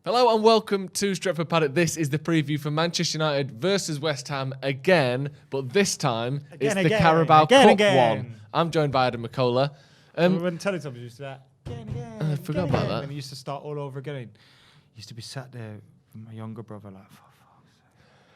Hello and welcome to Stretford Paddock. This is the preview for Manchester United versus West Ham again, but this time it's the Carabao Cup one. I'm joined by Adam McCullough. When Teletubbies used to that, I forgot about that. And it used to start all over again. Used to be sat there with my younger brother like, for fuck's sake,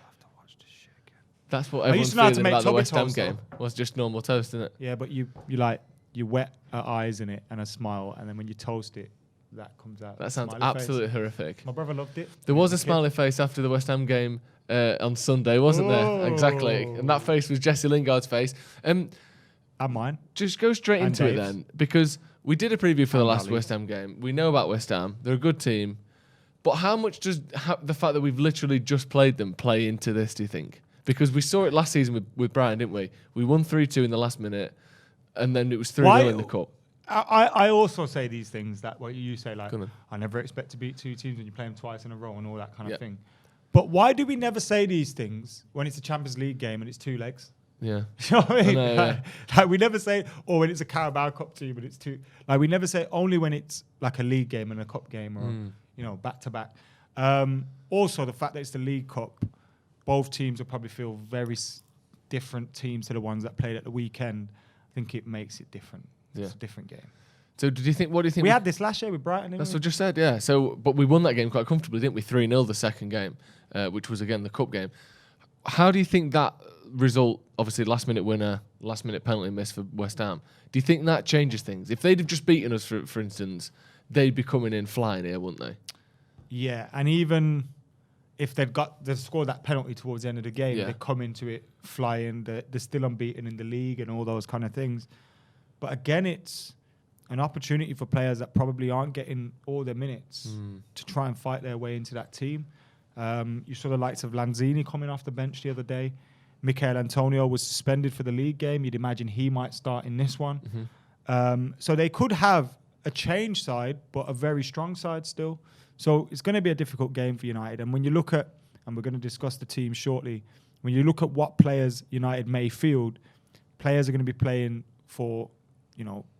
I have to watch this shit again. That's what everyone's feeling about the West Ham game. Was just normal toast, isn't it? Yeah, but you wet our eyes in it and a smile, and then when you toast it, that comes out. That sounds absolutely horrific. My brother loved it. There was a smiley face after the West Ham game on Sunday, wasn't there? Exactly. And that face was Jesse Lingard's face. And mine. Just go straight into it then, because we did a preview for the last West Ham game. We know about West Ham. They're a good team. But how much does the fact that we've literally just played them play into this, do you think? Because we saw it last season with Brighton, didn't we? We won 3-2 in the last minute, and then it was 3-0 in the Cup. I also say these things that what you say, like, I never expect to beat two teams when you play them twice in a row and all that kind of thing. But why do we never say these things when it's a Champions League game and it's two legs? Yeah. You know what I mean? Like we never say, or when it's a Carabao Cup team and it's two. Like we never say only when it's like a league game and a cup game or, back to back. Also, the fact that it's the League Cup, both teams will probably feel very different teams to the ones that played at the weekend. I think it makes it different. It's a different game. So what do you think? We had this last year with Brighton, didn't That's we? what I just said, yeah. So, but we won that game quite comfortably, didn't we? 3-0 the second game, which was, again, the Cup game. How do you think that result, obviously last-minute winner, last-minute penalty miss for West Ham, do you think that changes things? If they'd have just beaten us, for instance, they'd be coming in flying here, wouldn't they? Yeah, and even if they've scored that penalty towards the end of the game, they come into it flying, they're still unbeaten in the league and all those kind of things. But again, it's an opportunity for players that probably aren't getting all their minutes to try and fight their way into that team. You saw the likes of Lanzini coming off the bench the other day. Michail Antonio was suspended for the league game. You'd imagine he might start in this one. So they could have a change side, but a very strong side still. So it's going to be a difficult game for United. And when you look at, and we're going to discuss the team shortly, when you look at what players United may field, players are going to be playing for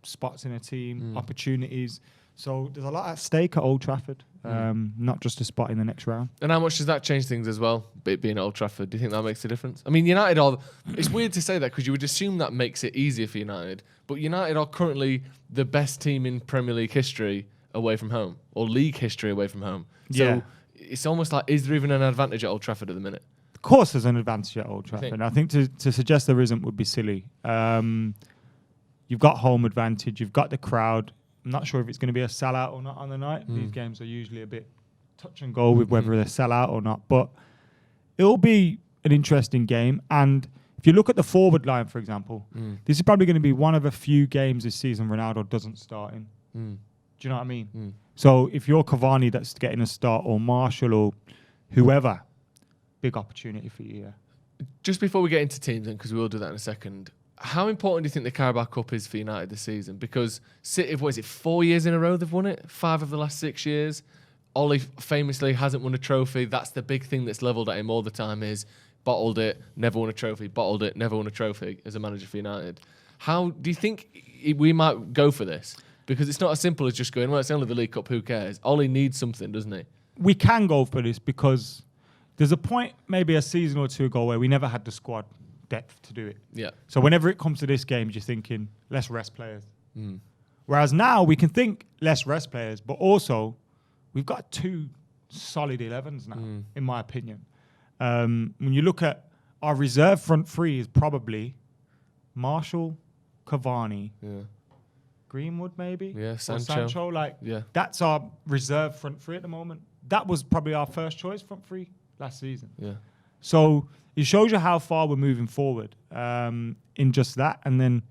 spots in a team, opportunities. So there's a lot at stake at Old Trafford, not just a spot in the next round. And how much does that change things as well, it being at Old Trafford? Do you think that makes a difference? I mean, United it's weird to say that because you would assume that makes it easier for United, but United are currently the best team in Premier League history away from home, or league history away from home. So it's almost like, is there even an advantage at Old Trafford at the minute? Of course there's an advantage at Old Trafford. And I think to suggest there isn't would be silly. You've got home advantage. You've got the crowd. I'm not sure if it's going to be a sellout or not on the night. These games are usually a bit touch and go with whether they're sellout or not. But it'll be an interesting game. And if you look at the forward line, for example, this is probably going to be one of a few games this season Ronaldo doesn't start in. Do you know what I mean? So if you're Cavani that's getting a start, or Marshall or whoever, big opportunity for you. Just before we get into teams, then, because we will do that in a second, how important do you think the Carabao Cup is for United this season? Because City, 4 years in a row they've won it? 5 of the last 6 years. Ole famously hasn't won a trophy. That's the big thing that's levelled at him all the time, is bottled it, never won a trophy, bottled it, never won a trophy as a manager for United. How do you think we might go for this? Because it's not as simple as just going, well, it's only the League Cup, who cares? Ole needs something, doesn't he? We can go for this because there's a point maybe a season or two ago where we never had the squad depth to do it. Yeah. So whenever it comes to this game, you're thinking, let's rest players. Whereas now we can think, let's rest players, but also we've got 2 solid 11s now, in my opinion. When you look at our reserve front three is probably Marshall, Cavani, Greenwood maybe, Sancho. That's our reserve front three at the moment. That was probably our first choice front three last season. Yeah. So it shows you how far we're moving forward in just that. And then,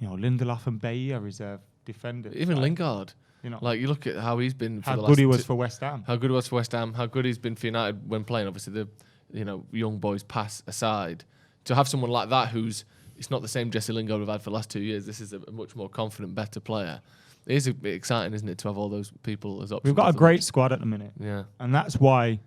Lindelof and Bailly are reserve defenders. Even Lingard. You look at how he's been for how the good last he was for West Ham. How good he was for West Ham. How good he's been for United when playing. Obviously, the young boys pass aside. To have someone like that it's not the same Jesse Lingard we've had for the last 2 years. This is a much more confident, better player. It is a bit exciting, isn't it, to have all those people as options? We've got a great squad at the minute. Yeah. And that's why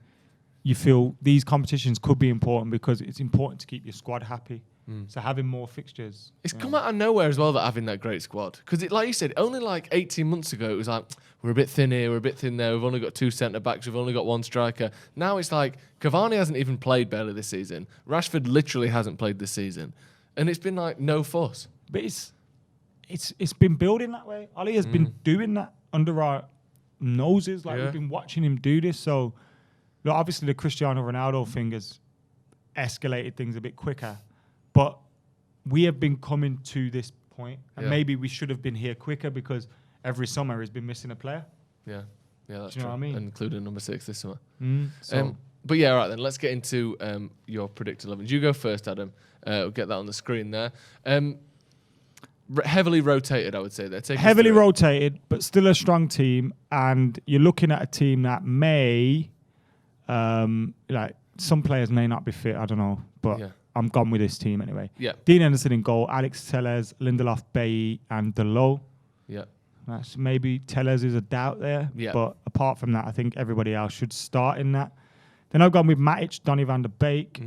you feel these competitions could be important, because it's important to keep your squad happy. So having more fixtures. It's come out of nowhere as well that having that great squad. Because like you said, only like 18 months ago, it was like, we're a bit thin here, we're a bit thin there, we've only got 2 centre-backs, we've only got 1 striker. Now it's like, Cavani hasn't even played barely this season. Rashford literally hasn't played this season. And it's been like, no fuss. But it's been building that way. Ali has been doing that under our noses. Like, we've been watching him do this. So, look, obviously the Cristiano Ronaldo thing has escalated things a bit quicker. But we have been coming to this point, and maybe we should have been here quicker because every summer has been missing a player. Yeah, that's true. Know what I mean? Including number 6 this summer. But yeah, all right then. Let's get into your predicted 11. You go first, Adam. We'll get that on the screen there. Heavily rotated, I would say. Heavily rotated, but still a strong team. And you're looking at a team that may, like some players may not be fit. I don't know, but. Yeah. I'm gone with this team anyway. Yeah. Dean Henderson in goal, Alex Telles, Lindelof, Bailly, and Delo. Yeah. That's maybe Telles is a doubt there. Yeah. But apart from that, I think everybody else should start in that. Then I've gone with Matic, Donny van der Beek,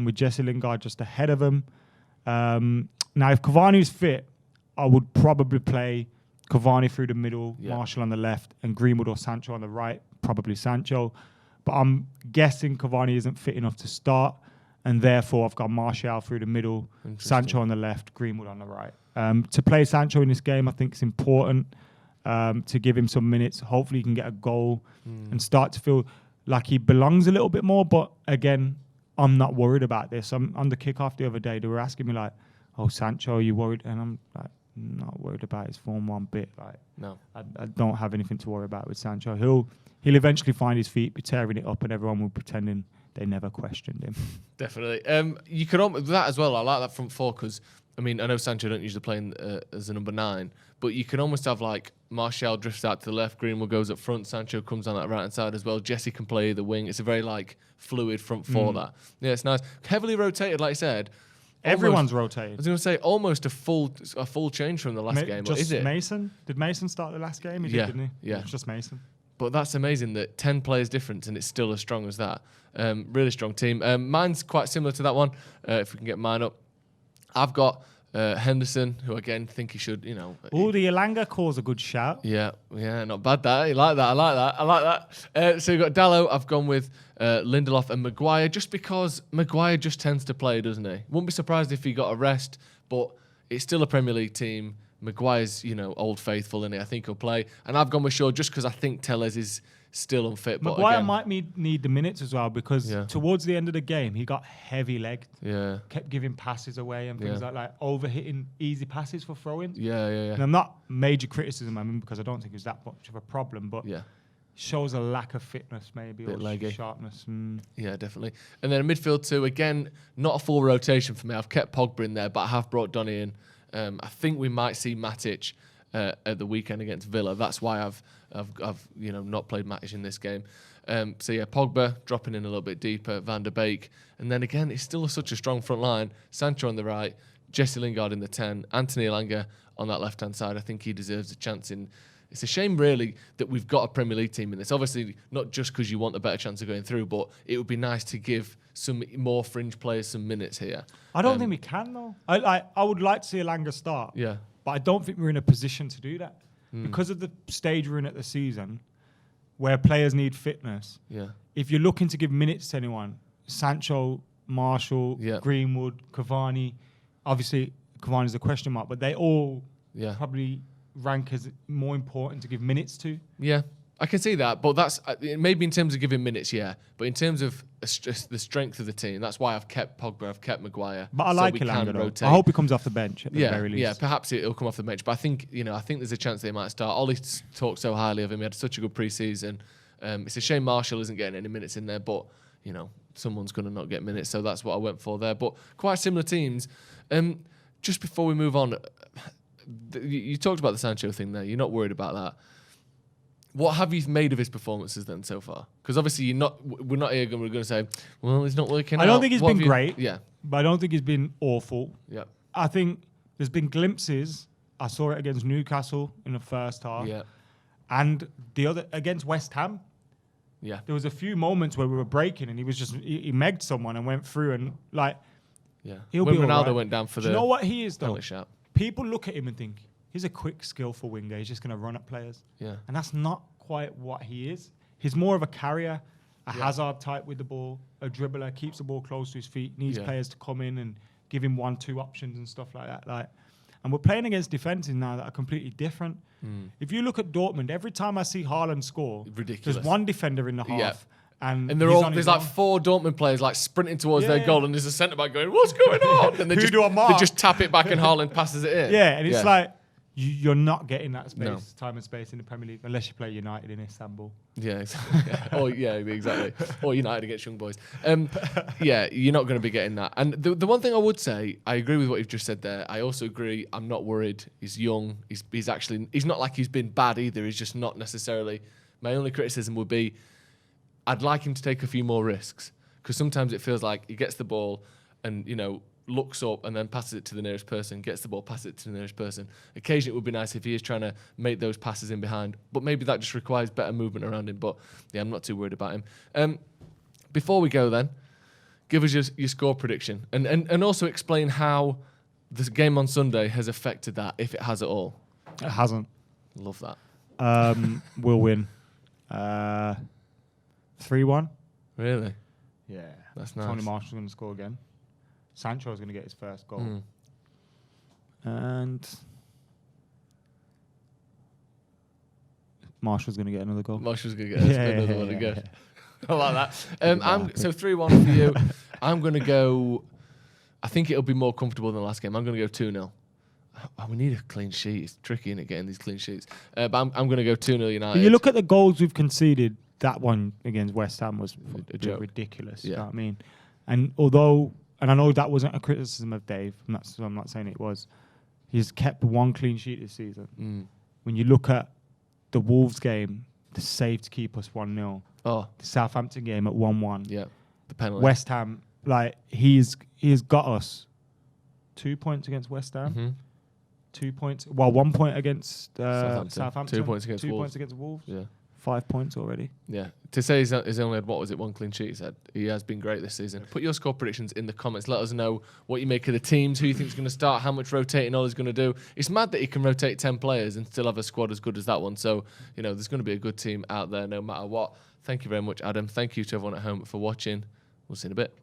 with Jesse Lingard just ahead of him. Now, if Cavani's fit, I would probably play Cavani through the middle, Martial on the left, and Greenwood or Sancho on the right, probably Sancho. But I'm guessing Cavani isn't fit enough to start. And therefore, I've got Martial through the middle, Sancho on the left, Greenwood on the right. To play Sancho in this game, I think it's important to give him some minutes. Hopefully, he can get a goal and start to feel like he belongs a little bit more. But again, I'm not worried about this. On the kickoff the other day, they were asking me like, "Oh, Sancho, are you worried?" And I'm like, not worried about his form one bit. Like, no, I don't have anything to worry about with Sancho. He'll eventually find his feet, be tearing it up, and everyone will be pretending they never questioned him. Definitely. You could that as well. I like that front 4 because I mean I know Sancho don't usually play as a number 9, but you can almost have like Martial drifts out to the left, Greenwood goes up front, Sancho comes on that right hand side as well. Jesse can play the wing. It's a very like fluid front 4. That it's nice. Heavily rotated, like I said. Everyone's rotated. I was going to say almost a full change from the last game. Just is it Mason? Did Mason start the last game? He did, didn't he? Yeah. It was just Mason. But that's amazing that 10 players difference and it's still as strong as that. Really strong team. Mine's quite similar to that one. If we can get mine up. I've got Henderson, who again think he should, the Elanga calls a good shout. Yeah, not bad that. You like that? I like that. So you've got Dalot. I've gone with Lindelof and Maguire, just because Maguire just tends to play, doesn't he? Wouldn't be surprised if he got a rest, but it's still a Premier League team. Maguire's, old faithful, and I think he'll play. And I've gone with Shaw just because I think Telles is still unfit. Maguire might need the minutes as well because towards the end of the game, he got heavy-legged. Yeah. Kept giving passes away and things like overhitting easy passes for throw-ins. Yeah. And I'm not major criticism, because I don't think it's that much of a problem, but shows a lack of fitness maybe or sharpness. Yeah, definitely. And then a midfield 2, again, not a full rotation for me. I've kept Pogba in there, but I have brought Donny in. I think we might see Matic at the weekend against Villa. That's why I've not played Matic in this game. Pogba dropping in a little bit deeper, Van der Beek, and then again it's still such a strong front line. Sancho on the right, Jesse Lingard in the 10, Anthony Elanga on that left hand side. I think he deserves a chance in. It's a shame, really, that we've got a Premier League team in this. Obviously, not just because you want a better chance of going through, but it would be nice to give some more fringe players some minutes here. I don't think we can, though. I would like to see Elanga start. Yeah. But I don't think we're in a position to do that. Because of the stage we're in at the season, where players need fitness. Yeah. If you're looking to give minutes to anyone, Sancho, Martial, Greenwood, Cavani, obviously Cavani's a question mark, but they all probably rank as more important to give minutes to. Yeah, I can see that, but that's maybe in terms of giving minutes, but in terms of the strength of the team, that's why I've kept Pogba, I've kept Maguire. But I like Elanga. I hope he comes off the bench at the very least. Yeah, perhaps it'll come off the bench, but I think there's a chance they might start. Ollie talked so highly of him. He had such a good pre-season. It's a shame Martial isn't getting any minutes in there, but someone's going to not get minutes, so that's what I went for there. But quite similar teams. Just before we move on, you talked about the Sancho thing there. You're not worried about that. What have you made of his performances then so far? Because obviously we're not here going to say, well, he's not working out. I don't think he's been great. Yeah. But I don't think he's been awful. Yeah. I think there's been glimpses. I saw it against Newcastle in the first half. Yeah. And the other against West Ham. Yeah. There was a few moments where we were breaking and he was just he megged someone and went through and Yeah. He'll When be Ronaldo alright. went down for Do the you know what he is though? penalty shot. People look at him and think he's a quick, skillful winger. He's just going to run at players. Yeah. And that's not quite what he is. He's more of a carrier, a Hazard type with the ball, a dribbler, keeps the ball close to his feet, needs players to come in and give him 1-2 options and stuff like that. And we're playing against defenses now that are completely different. If you look at Dortmund, every time I see Haaland score, Ridiculous. there's one defender in the half. Yeah. And they're he's all on there's his like own. 4 Dortmund players like sprinting towards their Yeah. goal, and there's a centre back going, "What's going on?" And they Who just do I mark? they just tap it back, and Haaland passes it in. Yeah, and it's like you're not getting that space, No. time and space in the Premier League unless you play United in Istanbul. Yeah, exactly. Exactly. Or United against Young Boys. Yeah, you're not going to be getting that. And the one thing I would say, I agree with what you've just said there. I also agree. I'm not worried. He's young. He's not like he's been bad either. He's just not necessarily. My only criticism would be, I'd like him to take a few more risks, because sometimes it feels like he gets the ball and looks up and then passes it to the nearest person, gets the ball, passes it to the nearest person. Occasionally it would be nice if he is trying to make those passes in behind, but maybe that just requires better movement around him. But yeah, I'm not too worried about him. Before we go then, give us your score prediction and also explain how this game on Sunday has affected that, if it has at all. It hasn't. Love that. We'll win. 3-1. Really? Yeah. That's nice. Tony Marshall's going to score again. Sancho's going to get his first goal. And Marshall's going to get another goal. Marshall's going to get another one again. I like that. So 3-1 for you. I'm going to go... I think it'll be more comfortable than the last game. I'm going to go 2-0. Oh, we need a clean sheet. It's tricky, isn't it, getting these clean sheets? But I'm going to go 2-0 United. But you look at the goals we've conceded, that one against West Ham was A joke. ridiculous. Yeah. You know what I mean? And although... And I know that wasn't a criticism of Dave. I'm not saying it was. He's kept 1 clean sheet this season. When you look at the Wolves game, the save to keep us 1-0. Oh. The Southampton game at 1-1. Yeah. The penalty. West Ham, he's got us 2 points against West Ham. 2 points. Well, 1 point against Southampton. 2 points against Wolves. 2 Wolves. points against Wolves. Yeah. 5 points already. Yeah. To say he's only had, 1 clean sheet, he said. He has been great this season. Put your score predictions in the comments. Let us know what you make of the teams, who you think is going to start, how much rotating Ollie's going to do. It's mad that he can rotate 10 players and still have a squad as good as that one. So, there's going to be a good team out there no matter what. Thank you very much, Adam. Thank you to everyone at home for watching. We'll see you in a bit.